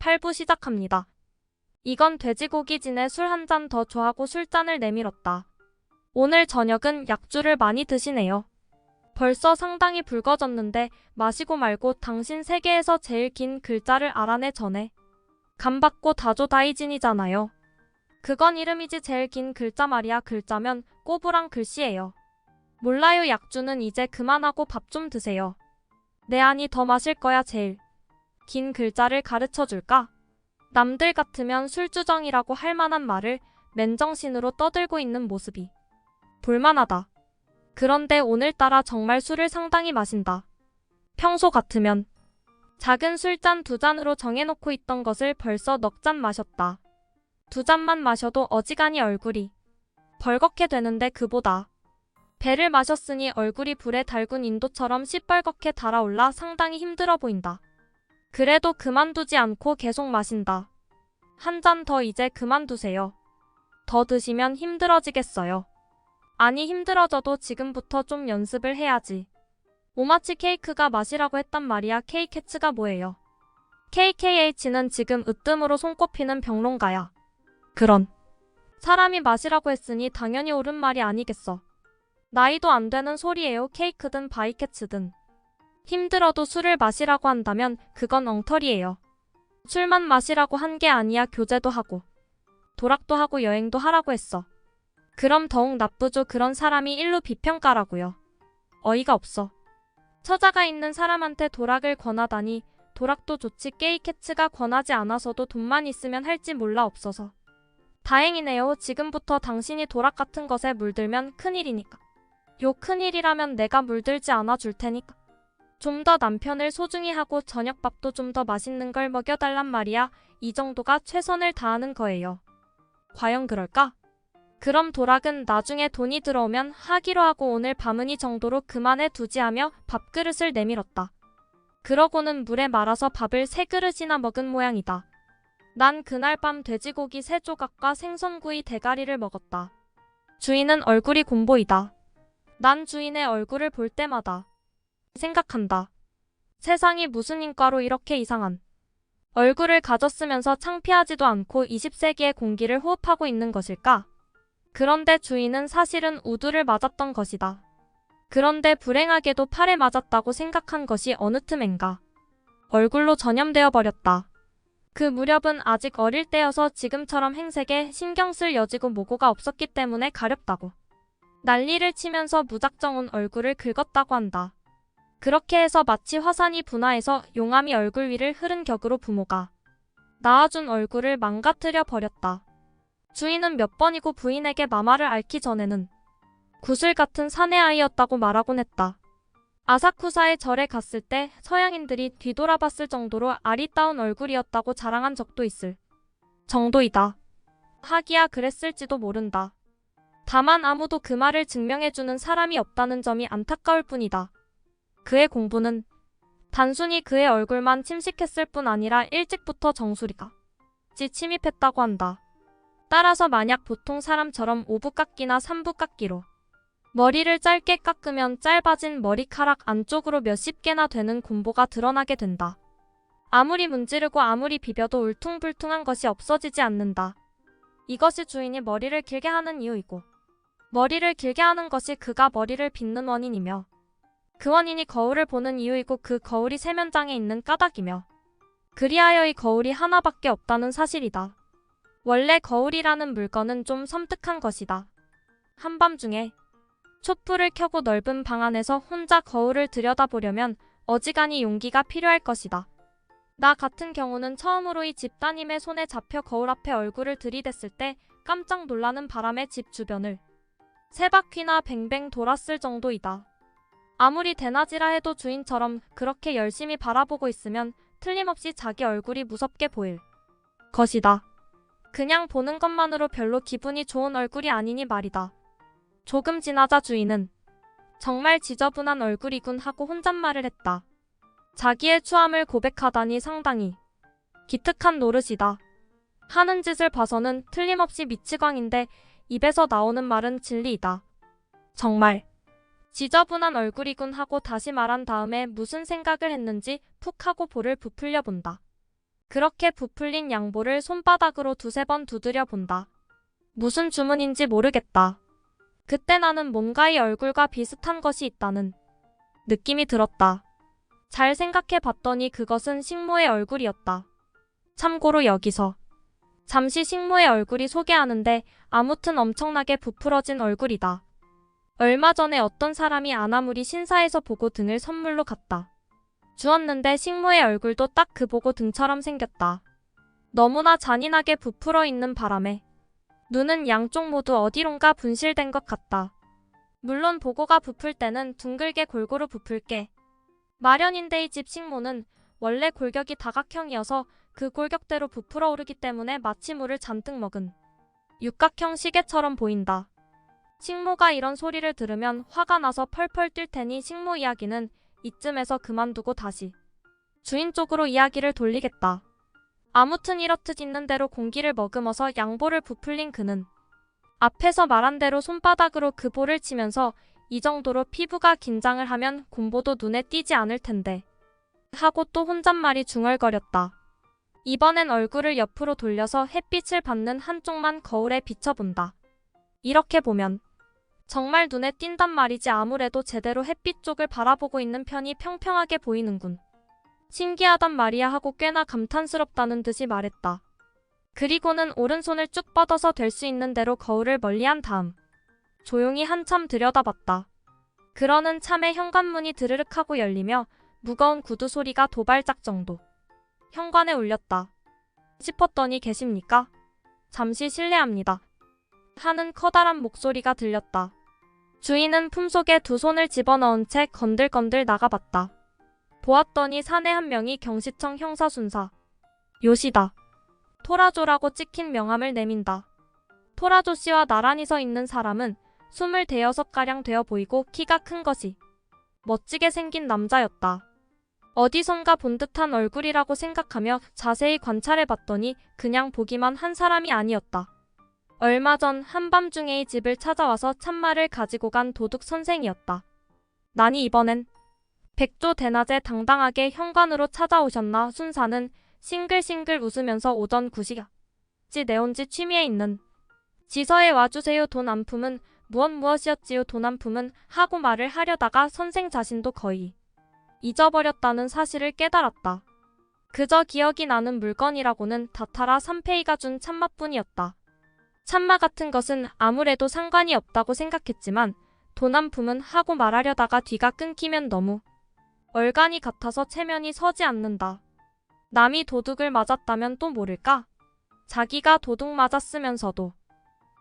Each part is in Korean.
8부 시작합니다. 이건 돼지고기진에 술 한 잔 더 줘하고 술잔을 내밀었다. 오늘 저녁은 약주를 많이 드시네요. 벌써 상당히 붉어졌는데 마시고 말고 당신 세계에서 제일 긴 글자를 알아내 전에. 감받고 다조다이진이잖아요. 그건 이름이지 제일 긴 글자 말이야. 글자면 꼬부랑 글씨예요. 몰라요. 약주는 이제 그만하고 밥 좀 드세요. 내 아니 더 마실 거야. 제일 긴 글자를 가르쳐 줄까? 남들 같으면 술주정이라고 할 만한 말을 맨정신으로 떠들고 있는 모습이 볼만하다. 그런데 오늘따라 정말 술을 상당히 마신다. 평소 같으면 작은 술잔 2잔으로 정해놓고 있던 것을 벌써 넉 잔 마셨다. 2잔만 마셔도 어지간히 얼굴이 벌겋게 되는데 그보다 배를 마셨으니 얼굴이 불에 달군 인도처럼 시뻘겋게 달아올라 상당히 힘들어 보인다. 그래도 그만두지 않고 계속 마신다. 한 잔 더 이제 그만두세요. 더 드시면 힘들어지겠어요. 아니 힘들어져도 지금부터 좀 연습을 해야지. 오마치 케이크가 마시라고 했단 말이야. KKH가 뭐예요? KKH는 지금 으뜸으로 손꼽히는 평론가야. 그런 사람이 마시라고 했으니 당연히 옳은 말이 아니겠어. 나이도 안 되는 소리예요. 케이크든 바이캐츠든. 힘들어도 술을 마시라고 한다면 그건 엉터리예요. 술만 마시라고 한 게 아니야. 교제도 하고 도락도 하고 여행도 하라고 했어. 그럼 더욱 나쁘죠. 그런 사람이 일루 비평가라고요. 어이가 없어. 처자가 있는 사람한테 도락을 권하다니. 도락도 좋지 케이캐츠가 권하지 않아서도 돈만 있으면 할지 몰라 없어서. 다행이네요. 지금부터 당신이 도락 같은 것에 물들면 큰일이니까. 요 큰일이라면 내가 물들지 않아 줄 테니까. 좀 더 남편을 소중히 하고 저녁밥도 좀 더 맛있는 걸 먹여달란 말이야. 이 정도가 최선을 다하는 거예요. 과연 그럴까? 그럼 도락은 나중에 돈이 들어오면 하기로 하고 오늘 밤은 이 정도로 그만해 두지 하며 밥그릇을 내밀었다. 그러고는 물에 말아서 밥을 3그릇이나 먹은 모양이다. 난 그날 밤 돼지고기 3조각과 생선구이 대가리를 먹었다. 주인은 얼굴이 곰보이다. 난 주인의 얼굴을 볼 때마다 생각한다. 세상이 무슨 인과로 이렇게 이상한 얼굴을 가졌으면서 창피하지도 않고 20세기의 공기를 호흡하고 있는 것일까? 그런데 주인은 사실은 우두를 맞았던 것이다. 그런데 불행하게도 팔에 맞았다고 생각한 것이 어느 틈엔가 얼굴로 전염되어 버렸다. 그 무렵은 아직 어릴 때여서 지금처럼 행색에 신경 쓸 여지고 모고가 없었기 때문에 가렵다고 난리를 치면서 무작정은 얼굴을 긁었다고 한다. 그렇게 해서 마치 화산이 분화해서 용암이 얼굴 위를 흐른 격으로 부모가 낳아준 얼굴을 망가뜨려 버렸다. 주인은 몇 번이고 부인에게 마마를 앓기 전에는 구슬 같은 사내 아이였다고 말하곤 했다. 아사쿠사의 절에 갔을 때 서양인들이 뒤돌아봤을 정도로 아리따운 얼굴이었다고 자랑한 적도 있을 정도이다. 하기야 그랬을지도 모른다. 다만 아무도 그 말을 증명해주는 사람이 없다는 점이 안타까울 뿐이다. 그의 공부는 단순히 그의 얼굴만 침식했을 뿐 아니라 일찍부터 정수리가 침입했다고 한다. 따라서 만약 보통 사람처럼 5부 깎기나 3부 깎기로 머리를 짧게 깎으면 짧아진 머리카락 안쪽으로 몇십 개나 되는 곰보가 드러나게 된다. 아무리 문지르고 아무리 비벼도 울퉁불퉁한 것이 없어지지 않는다. 이것이 주인이 머리를 길게 하는 이유이고 머리를 길게 하는 것이 그가 머리를 빗는 원인이며 그 원인이 거울을 보는 이유이고 그 거울이 세면장에 있는 까닭이며 그리하여 이 거울이 하나밖에 없다는 사실이다. 원래 거울이라는 물건은 좀 섬뜩한 것이다. 한밤중에 촛불을 켜고 넓은 방 안에서 혼자 거울을 들여다보려면 어지간히 용기가 필요할 것이다. 나 같은 경우는 처음으로 이 집따님의 손에 잡혀 거울 앞에 얼굴을 들이댔을 때 깜짝 놀라는 바람에 집 주변을 3바퀴나 뱅뱅 돌았을 정도이다. 아무리 대낮이라 해도 주인처럼 그렇게 열심히 바라보고 있으면 틀림없이 자기 얼굴이 무섭게 보일 것이다. 그냥 보는 것만으로 별로 기분이 좋은 얼굴이 아니니 말이다. 조금 지나자 주인은 정말 지저분한 얼굴이군 하고 혼잣말을 했다. 자기의 추함을 고백하다니 상당히 기특한 노릇이다. 하는 짓을 봐서는 틀림없이 미치광인데 입에서 나오는 말은 진리이다. 정말 지저분한 얼굴이군 하고 다시 말한 다음에 무슨 생각을 했는지 푹 하고 볼을 부풀려 본다. 그렇게 부풀린 양보를 손바닥으로 두세 번 두드려 본다. 무슨 주문인지 모르겠다. 그때 나는 뭔가의 얼굴과 비슷한 것이 있다는 느낌이 들었다. 잘 생각해 봤더니 그것은 식모의 얼굴이었다. 참고로 여기서 잠시 식모의 얼굴이 소개하는데 아무튼 엄청나게 부풀어진 얼굴이다. 얼마 전에 어떤 사람이 아나무리 신사에서 보고 등을 선물로 갖다 주었는데 식모의 얼굴도 딱 그 보고 등처럼 생겼다. 너무나 잔인하게 부풀어 있는 바람에 눈은 양쪽 모두 어디론가 분실된 것 같다. 물론 보고가 부풀 때는 둥글게 골고루 부풀게 마련인데 이 집 식모는 원래 골격이 다각형이어서 그 골격대로 부풀어 오르기 때문에 마치 물을 잔뜩 먹은 육각형 시계처럼 보인다. 식모가 이런 소리를 들으면 화가 나서 펄펄 뛸 테니 식모 이야기는 이쯤에서 그만두고 다시 주인 쪽으로 이야기를 돌리겠다. 아무튼 이렇듯 있는 대로 공기를 머금어서 양볼을 부풀린 그는 앞에서 말한 대로 손바닥으로 그 볼을 치면서 이 정도로 피부가 긴장을 하면 곰보도 눈에 띄지 않을 텐데 하고 또 혼잣말이 중얼거렸다. 이번엔 얼굴을 옆으로 돌려서 햇빛을 받는 한쪽만 거울에 비춰본다. 이렇게 보면 정말 눈에 띈단 말이지. 아무래도 제대로 햇빛 쪽을 바라보고 있는 편이 평평하게 보이는군. 신기하단 말이야 하고 꽤나 감탄스럽다는 듯이 말했다. 그리고는 오른손을 쭉 뻗어서 될 수 있는 대로 거울을 멀리한 다음 조용히 한참 들여다봤다. 그러는 참에 현관문이 드르륵 하고 열리며 무거운 구두 소리가 도발작 정도 현관에 울렸다. 싶었더니 계십니까? 잠시 실례합니다. 하는 커다란 목소리가 들렸다. 주인은 품속에 두 손을 집어넣은 채 건들건들 나가봤다. 보았더니 사내 한 명이 경시청 형사순사 요시다. 토라조라고 찍힌 명함을 내민다. 토라조 씨와 나란히 서 있는 사람은 26가량 되어 보이고 키가 큰 것이 멋지게 생긴 남자였다. 어디선가 본 듯한 얼굴이라고 생각하며 자세히 관찰해봤더니 그냥 보기만 한 사람이 아니었다. 얼마 전 한밤중에 이 집을 찾아와서 참말을 가지고 간 도둑 선생이었다. 나니 이번엔 백조 대낮에 당당하게 현관으로 찾아오셨나. 순사는 싱글싱글 웃으면서 오전 9시까지 내온지 취미에 있는 지서에 와주세요. 돈 안 품은 무엇이었지요. 돈 안 품은 하고 말을 하려다가 선생 자신도 거의 잊어버렸다는 사실을 깨달았다. 그저 기억이 나는 물건이라고는 다타라 삼페이가 준 참마뿐이었다. 참마 같은 것은 아무래도 상관이 없다고 생각했지만 돈 안 품은 하고 말하려다가 뒤가 끊기면 너무 얼간이 같아서 체면이 서지 않는다. 남이 도둑을 맞았다면 또 모를까? 자기가 도둑 맞았으면서도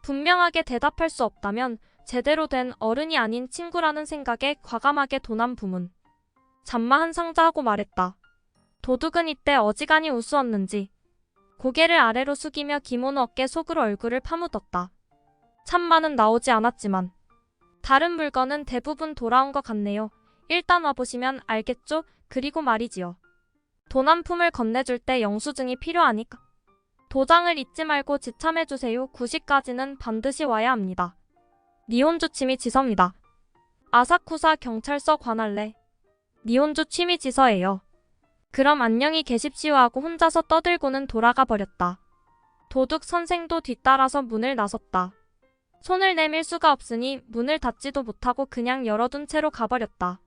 분명하게 대답할 수 없다면 제대로 된 어른이 아닌 친구라는 생각에 과감하게 돈 안 품은 잠마 한 상자 하고 말했다. 도둑은 이때 어지간히 우스웠는지 고개를 아래로 숙이며 기모노 어깨 속으로 얼굴을 파묻었다. 참마는 나오지 않았지만 다른 물건은 대부분 돌아온 것 같네요. 일단 와보시면 알겠죠? 그리고 말이지요. 돈 한 푼을 건네줄 때 영수증이 필요하니까 도장을 잊지 말고 지참해주세요. 9시까지는 반드시 와야 합니다. 니혼주 취미 지서입니다. 아사쿠사 경찰서 관할래. 니혼주 취미 지서예요. 그럼 안녕히 계십시오 하고 혼자서 떠들고는 돌아가 버렸다. 도둑 선생도 뒤따라서 문을 나섰다. 손을 내밀 수가 없으니 문을 닫지도 못하고 그냥 열어둔 채로 가버렸다.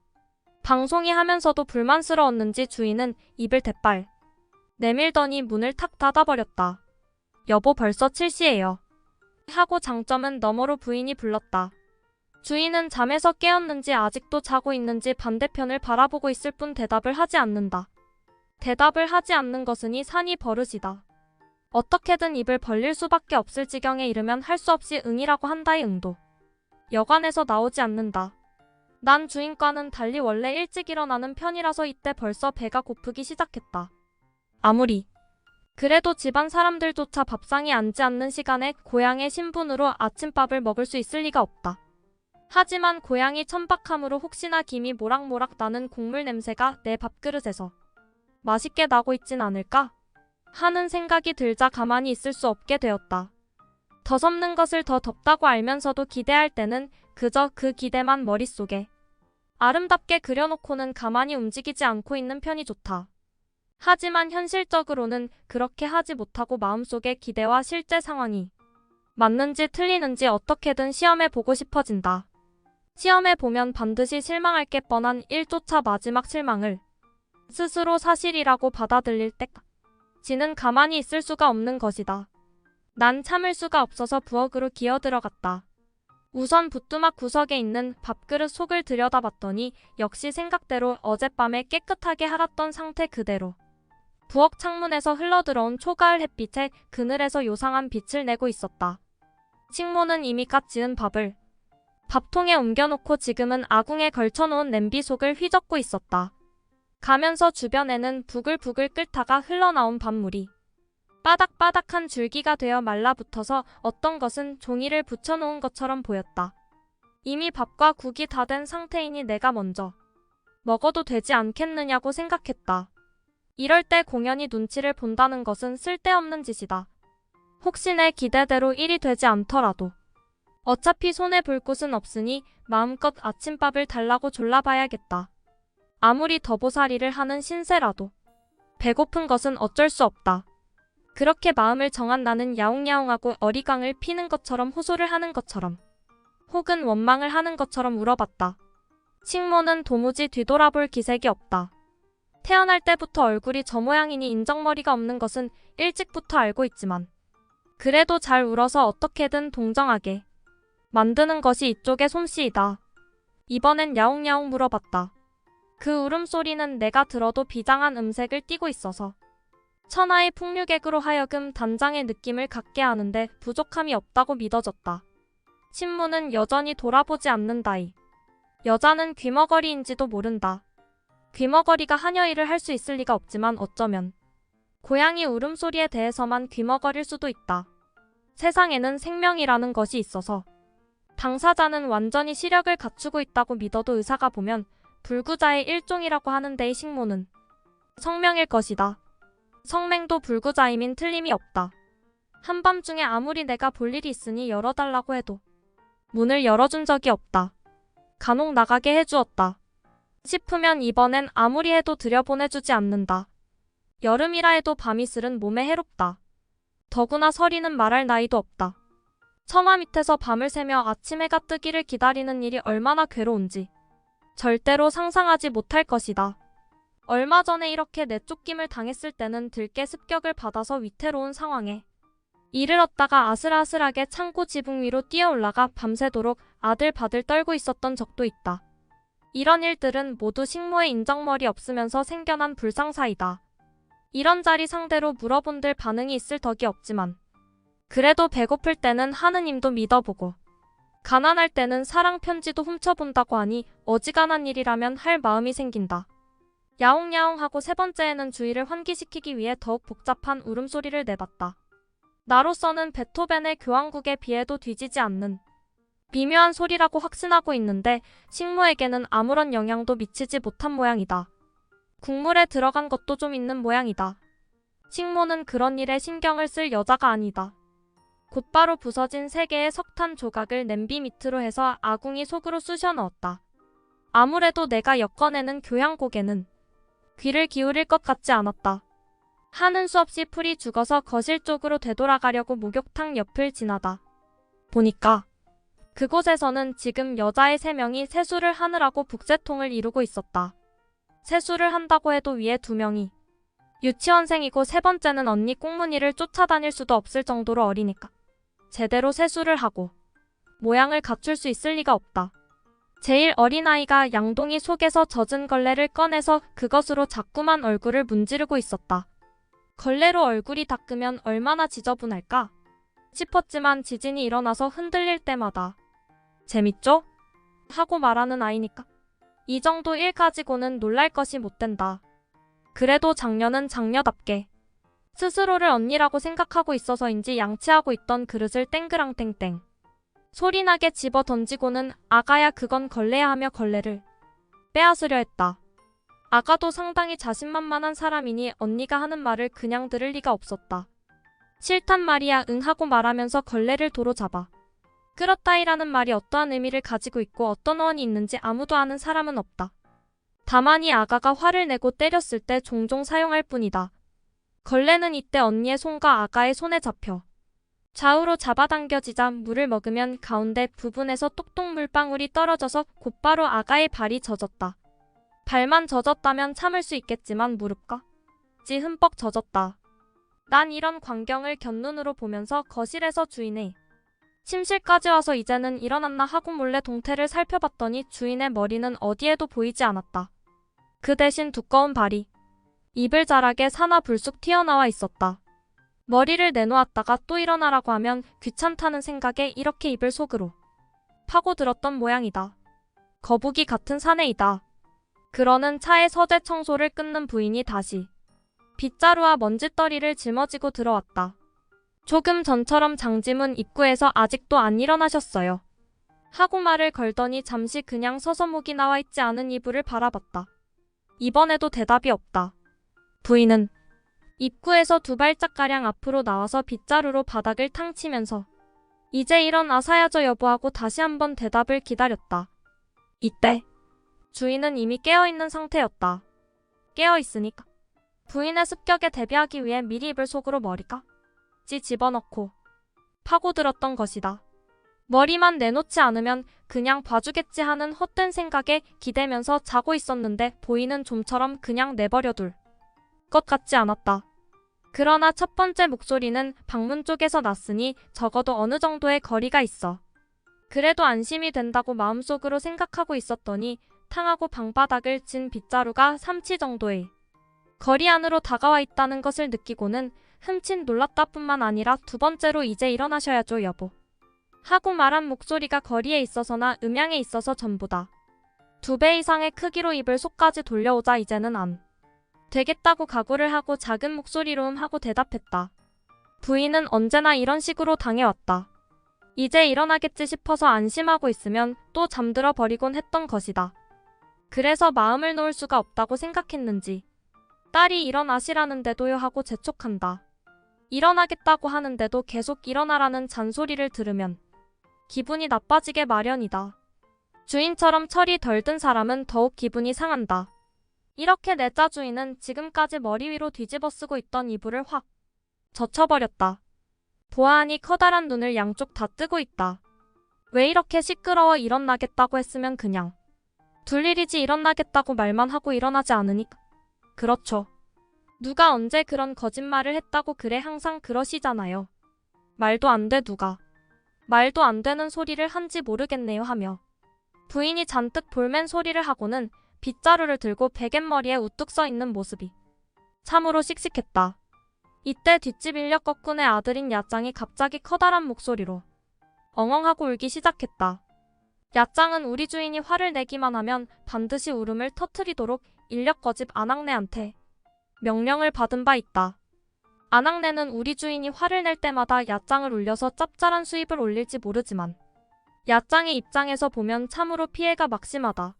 방송이 하면서도 불만스러웠는지 주인은 입을 대빨 내밀더니 문을 탁 닫아버렸다. 여보 벌써 7시예요. 하고 장점은 너머로 부인이 불렀다. 주인은 잠에서 깨었는지 아직도 자고 있는지 반대편을 바라보고 있을 뿐 대답을 하지 않는다. 대답을 하지 않는 것은이 산이 버릇이다. 어떻게든 입을 벌릴 수밖에 없을 지경에 이르면 할 수 없이 응이라고 한다의 응도 여간에서 나오지 않는다. 난 주인과는 달리 원래 일찍 일어나는 편이라서 이때 벌써 배가 고프기 시작했다. 아무리 그래도 집안 사람들조차 밥상에 앉지 않는 시간에 고향의 신분으로 아침밥을 먹을 수 있을 리가 없다. 하지만 고향이 천박함으로 혹시나 김이 모락모락 나는 국물 냄새가 내 밥그릇에서 맛있게 나고 있진 않을까 하는 생각이 들자 가만히 있을 수 없게 되었다. 더 섭는 것을 더 덥다고 알면서도 기대할 때는 그저 그 기대만 머릿속에 아름답게 그려놓고는 가만히 움직이지 않고 있는 편이 좋다. 하지만 현실적으로는 그렇게 하지 못하고 마음속의 기대와 실제 상황이 맞는지 틀리는지 어떻게든 시험해 보고 싶어진다. 시험해 보면 반드시 실망할 게 뻔한 1조차 마지막 실망을 스스로 사실이라고 받아들일 때까지는 가만히 있을 수가 없는 것이다. 난 참을 수가 없어서 부엌으로 기어들어갔다. 우선 부뚜막 구석에 있는 밥그릇 속을 들여다봤더니 역시 생각대로 어젯밤에 깨끗하게 핥았던 상태 그대로 부엌 창문에서 흘러들어온 초가을 햇빛에 그늘에서 요상한 빛을 내고 있었다. 식모는 이미 갓 지은 밥을 밥통에 옮겨놓고 지금은 아궁에 걸쳐놓은 냄비 속을 휘젓고 있었다. 가면서 주변에는 부글부글 끓다가 흘러나온 밥물이 바닥바닥한 줄기가 되어 말라붙어서 어떤 것은 종이를 붙여놓은 것처럼 보였다. 이미 밥과 국이 다 된 상태이니 내가 먼저 먹어도 되지 않겠느냐고 생각했다. 이럴 때 공연히 눈치를 본다는 것은 쓸데없는 짓이다. 혹시 내 기대대로 일이 되지 않더라도 어차피 손에 볼 곳은 없으니 마음껏 아침밥을 달라고 졸라봐야겠다. 아무리 더보살이를 하는 신세라도 배고픈 것은 어쩔 수 없다. 그렇게 마음을 정한 나는 야옹야옹하고 어리광을 피는 것처럼 호소를 하는 것처럼 혹은 원망을 하는 것처럼 물어봤다. 식모는 도무지 뒤돌아볼 기색이 없다. 태어날 때부터 얼굴이 저 모양이니 인정머리가 없는 것은 일찍부터 알고 있지만 그래도 잘 울어서 어떻게든 동정하게 만드는 것이 이쪽의 솜씨이다. 이번엔 야옹야옹 물어봤다. 그 울음소리는 내가 들어도 비장한 음색을 띠고 있어서 천하의 풍류객으로 하여금 단장의 느낌을 갖게 하는데 부족함이 없다고 믿어졌다. 신무는 여전히 돌아보지 않는다이. 여자는 귀머거리인지도 모른다. 귀머거리가 하녀 일을 할 수 있을 리가 없지만 어쩌면 고양이 울음소리에 대해서만 귀머거릴 수도 있다. 세상에는 생명이라는 것이 있어서 당사자는 완전히 시력을 갖추고 있다고 믿어도 의사가 보면 불구자의 일종이라고 하는데 이 식모는 성명일 것이다. 성맹도 불구자임인 틀림이 없다. 한밤중에 아무리 내가 볼 일이 있으니 열어달라고 해도 문을 열어준 적이 없다. 간혹 나가게 해주었다. 싶으면 이번엔 아무리 해도 들여보내주지 않는다. 여름이라 해도 밤이슬은 몸에 해롭다. 더구나 서리는 말할 나이도 없다. 처마 밑에서 밤을 새며 아침 해가 뜨기를 기다리는 일이 얼마나 괴로운지 절대로 상상하지 못할 것이다. 얼마 전에 이렇게 내쫓김을 당했을 때는 들깨 습격을 받아서 위태로운 상황에 이르렀다가 아슬아슬하게 창고 지붕 위로 뛰어올라가 밤새도록 아들바들 떨고 있었던 적도 있다. 이런 일들은 모두 식모의 인정머리 없으면서 생겨난 불상사이다. 이런 자리 상대로 물어본들 반응이 있을 덕이 없지만 그래도 배고플 때는 하느님도 믿어보고 가난할 때는 사랑 편지도 훔쳐본다고 하니 어지간한 일이라면 할 마음이 생긴다. 야옹야옹하고 세 번째에는 주의를 환기시키기 위해 더욱 복잡한 울음소리를 내봤다. 나로서는 베토벤의 교향곡에 비해도 뒤지지 않는 미묘한 소리라고 확신하고 있는데 식모에게는 아무런 영향도 미치지 못한 모양이다. 국물에 들어간 것도 좀 있는 모양이다. 식모는 그런 일에 신경을 쓸 여자가 아니다. 곧바로 부서진 3개의 석탄 조각을 냄비 밑으로 해서 아궁이 속으로 쑤셔 넣었다. 아무래도 내가 엮어내는 교향곡에는 귀를 기울일 것 같지 않았다. 하는 수 없이 풀이 죽어서 거실 쪽으로 되돌아가려고 목욕탕 옆을 지나다 보니까 그곳에서는 지금 여자의 3명이 세수를 하느라고 북새통을 이루고 있었다. 세수를 한다고 해도 위에 2명이 유치원생이고 세 번째는 언니 꽁무니를 쫓아다닐 수도 없을 정도로 어리니까 제대로 세수를 하고 모양을 갖출 수 있을 리가 없다. 제일 어린아이가 양동이 속에서 젖은 걸레를 꺼내서 그것으로 자꾸만 얼굴을 문지르고 있었다. 걸레로 얼굴이 닦으면 얼마나 지저분할까 싶었지만 지진이 일어나서 흔들릴 때마다 재밌죠? 하고 말하는 아이니까 이 정도 일 가지고는 놀랄 것이 못 된다. 그래도 장녀는 장녀답게 스스로를 언니라고 생각하고 있어서인지 양치하고 있던 그릇을 땡그랑땡땡 소리나게 집어 던지고는 아가야 그건 걸레야 하며 걸레를 빼앗으려 했다. 아가도 상당히 자신만만한 사람이니 언니가 하는 말을 그냥 들을 리가 없었다. 싫단 말이야 응 하고 말하면서 걸레를 도로 잡아 끌었다이라는 말이 어떠한 의미를 가지고 있고 어떤 어원이 있는지 아무도 아는 사람은 없다. 다만 이 아가가 화를 내고 때렸을 때 종종 사용할 뿐이다. 걸레는 이때 언니의 손과 아가의 손에 잡혀 좌우로 잡아당겨지자 물을 먹으면 가운데 부분에서 똑똑 물방울이 떨어져서 곧바로 아가의 발이 젖었다. 발만 젖었다면 참을 수 있겠지만 무릎까지 흠뻑 젖었다. 난 이런 광경을 곁눈으로 보면서 거실에서 주인의 침실까지 와서 이제는 일어났나 하고 몰래 동태를 살펴봤더니 주인의 머리는 어디에도 보이지 않았다. 그 대신 두꺼운 발이 이불 자락에 사나 불쑥 튀어나와 있었다. 머리를 내놓았다가 또 일어나라고 하면 귀찮다는 생각에 이렇게 이불 속으로 파고들었던 모양이다. 거북이 같은 사내이다. 그러는 차에 서재 청소를 끊는 부인이 다시 빗자루와 먼지떨이를 짊어지고 들어왔다. 조금 전처럼 장지문 입구에서 아직도 안 일어나셨어요. 하고 말을 걸더니 잠시 그냥 서서 목이 나와 있지 않은 이불을 바라봤다. 이번에도 대답이 없다. 부인은 입구에서 두 발짝가량 앞으로 나와서 빗자루로 바닥을 탕치면서 이제 일어나사야죠 여보하고 다시 한번 대답을 기다렸다. 이때 주인은 이미 깨어있는 상태였다. 깨어있으니까 부인의 습격에 대비하기 위해 미리 이불 속으로 머리까지 집어넣고 파고들었던 것이다. 머리만 내놓지 않으면 그냥 봐주겠지 하는 헛된 생각에 기대면서 자고 있었는데 보이는 좀처럼 그냥 내버려둘 것 같지 않았다. 그러나 첫 번째 목소리는 방문 쪽에서 났으니 적어도 어느 정도의 거리가 있어. 그래도 안심이 된다고 마음속으로 생각하고 있었더니 탕하고 방바닥을 진 빗자루가 3치 정도의 거리 안으로 다가와 있다는 것을 느끼고는 흠칫 놀랐다 뿐만 아니라 두 번째로 이제 일어나셔야죠 여보 하고 말한 목소리가 거리에 있어서나 음양에 있어서 전보다 2배 이상의 크기로 입을 속까지 돌려오자 이제는 안 되겠다고 각오를 하고 작은 목소리로 하고 대답했다. 부인은 언제나 이런 식으로 당해왔다. 이제 일어나겠지 싶어서 안심하고 있으면 또 잠들어 버리곤 했던 것이다. 그래서 마음을 놓을 수가 없다고 생각했는지 딸이 일어나시라는데도요 하고 재촉한다. 일어나겠다고 하는데도 계속 일어나라는 잔소리를 들으면 기분이 나빠지게 마련이다. 주인처럼 철이 덜 든 사람은 더욱 기분이 상한다. 이렇게 내짜 주인은 지금까지 머리 위로 뒤집어 쓰고 있던 이불을 확 젖혀버렸다. 보아하니 커다란 눈을 양쪽 다 뜨고 있다. 왜 이렇게 시끄러워 일어나겠다고 했으면 그냥 둘 일이지 일어나겠다고 말만 하고 일어나지 않으니까. 그렇죠. 누가 언제 그런 거짓말을 했다고 그래 항상 그러시잖아요. 말도 안 돼 누가. 말도 안 되는 소리를 한지 모르겠네요 하며 부인이 잔뜩 볼멘 소리를 하고는 빗자루를 들고 베갯머리에 우뚝 서 있는 모습이 참으로 씩씩했다. 이때 뒷집 인력 거꾼의 아들인 야짱이 갑자기 커다란 목소리로 엉엉하고 울기 시작했다. 야짱은 우리 주인이 화를 내기만 하면 반드시 울음을 터트리도록 인력 거집 아낙네한테 명령을 받은 바 있다. 아낙네는 우리 주인이 화를 낼 때마다 야짱을 울려서 짭짤한 수입을 올릴지 모르지만 야짱의 입장에서 보면 참으로 피해가 막심하다.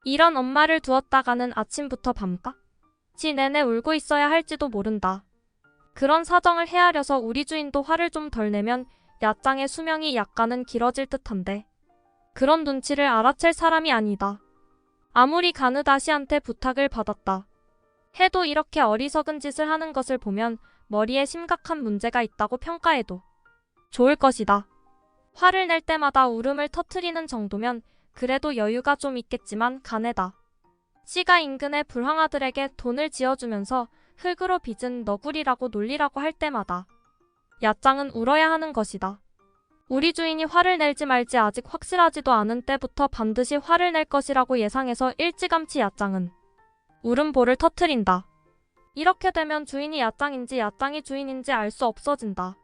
이런 엄마를 두었다가는 아침부터 밤까지 내내 울고 있어야 할지도 모른다. 그런 사정을 헤아려서 우리 주인도 화를 좀 덜 내면 야짱의 수명이 약간은 길어질 듯한데 그런 눈치를 알아챌 사람이 아니다. 아무리 가느다시한테 부탁을 받았다 해도 이렇게 어리석은 짓을 하는 것을 보면 머리에 심각한 문제가 있다고 평가해도 좋을 것이다. 화를 낼 때마다 울음을 터트리는 정도면 그래도 여유가 좀 있겠지만 가네다. 씨가 인근의 불황아들에게 돈을 지어주면서 흙으로 빚은 너구리라고 놀리라고 할 때마다 야짱은 울어야 하는 것이다. 우리 주인이 화를 낼지 말지 아직 확실하지도 않은 때부터 반드시 화를 낼 것이라고 예상해서 일찌감치 야짱은 울음보를 터트린다. 이렇게 되면 주인이 야짱인지 야짱이 주인인지 알 수 없어진다.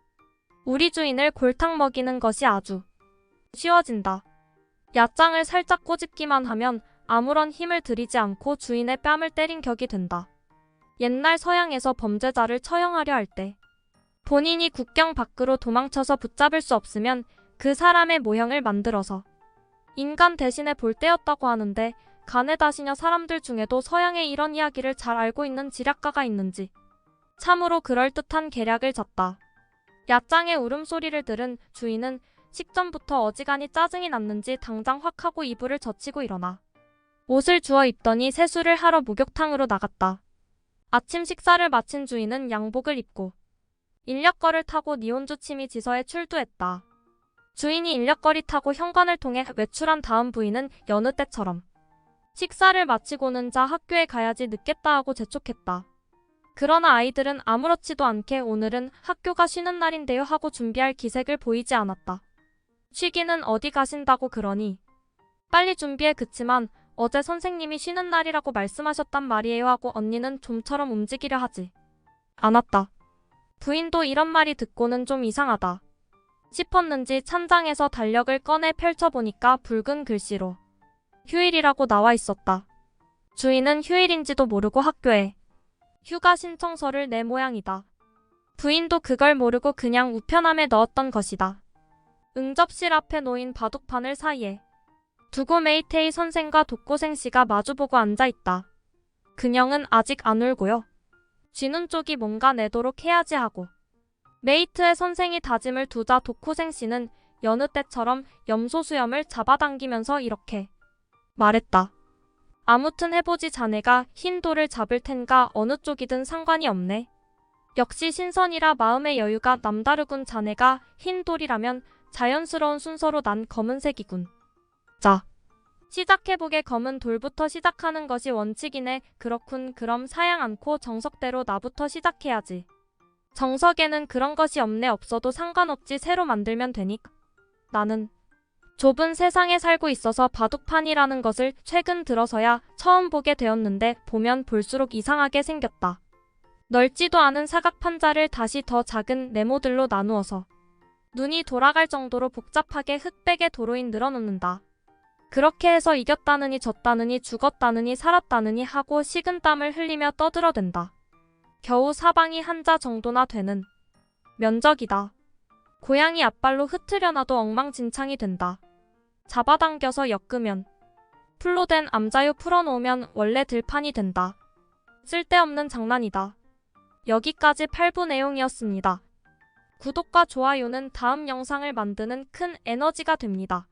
우리 주인을 골탕 먹이는 것이 아주 쉬워진다. 야짱을 살짝 꼬집기만 하면 아무런 힘을 들이지 않고 주인의 뺨을 때린 격이 된다. 옛날 서양에서 범죄자를 처형하려 할 때 본인이 국경 밖으로 도망쳐서 붙잡을 수 없으면 그 사람의 모형을 만들어서 인간 대신에 볼 때였다고 하는데 가네다시녀 사람들 중에도 서양의 이런 이야기를 잘 알고 있는 지략가가 있는지 참으로 그럴듯한 계략을 잤다. 야짱의 울음소리를 들은 주인은 식전부터 어지간히 짜증이 났는지 당장 확 하고 이불을 젖히고 일어나 옷을 주워 입더니 세수를 하러 목욕탕으로 나갔다. 아침 식사를 마친 주인은 양복을 입고 인력거를 타고 니혼주 치미 지서에 출두했다. 주인이 인력거리 타고 현관을 통해 외출한 다음 부인은 여느 때처럼 식사를 마치고는 자 학교에 가야지 늦겠다 하고 재촉했다. 그러나 아이들은 아무렇지도 않게 오늘은 학교가 쉬는 날인데요 하고 준비할 기색을 보이지 않았다. 쉬기는 어디 가신다고 그러니 빨리 준비해. 그치만 어제 선생님이 쉬는 날이라고 말씀하셨단 말이에요 하고 언니는 좀처럼 움직이려 하지 않았다. 부인도 이런 말이 듣고는 좀 이상하다 싶었는지 찬장에서 달력을 꺼내 펼쳐보니까 붉은 글씨로 휴일이라고 나와 있었다. 주인은 휴일인지도 모르고 학교에 휴가 신청서를 내 모양이다. 부인도 그걸 모르고 그냥 우편함에 넣었던 것이다. 응접실 앞에 놓인 바둑판을 사이에 두고 메이테이 선생과 독고생 씨가 마주보고 앉아있다. 그녀는 아직 안 울고요. 쥐눈 쪽이 뭔가 내도록 해야지 하고 메이트의 선생이 다짐을 두자 독고생 씨는 여느 때처럼 염소 수염을 잡아당기면서 이렇게 말했다. 아무튼 해보지. 자네가 흰 돌을 잡을 텐가 어느 쪽이든 상관이 없네. 역시 신선이라 마음의 여유가 남다르군. 자네가 흰 돌이라면 자연스러운 순서로 난 검은색이군. 자, 시작해보게. 검은 돌부터 시작하는 것이 원칙이네. 그렇군. 그럼 사양 않고 정석대로 나부터 시작해야지. 정석에는 그런 것이 없네. 없어도 상관없지. 새로 만들면 되니까. 나는 좁은 세상에 살고 있어서 바둑판이라는 것을 최근 들어서야 처음 보게 되었는데 보면 볼수록 이상하게 생겼다. 넓지도 않은 사각판자를 다시 더 작은 네모들로 나누어서 눈이 돌아갈 정도로 복잡하게 흑백의 도로인 늘어놓는다. 그렇게 해서 이겼다느니 졌다느니 죽었다느니 살았다느니 하고 식은땀을 흘리며 떠들어댄다. 겨우 사방이 한자 정도나 되는 면적이다. 고양이 앞발로 흩트려놔도 엉망진창이 된다. 잡아당겨서 엮으면 풀로 된 암자유 풀어놓으면 원래 들판이 된다. 쓸데없는 장난이다. 여기까지 8부 내용이었습니다. 구독과 좋아요는 다음 영상을 만드는 큰 에너지가 됩니다.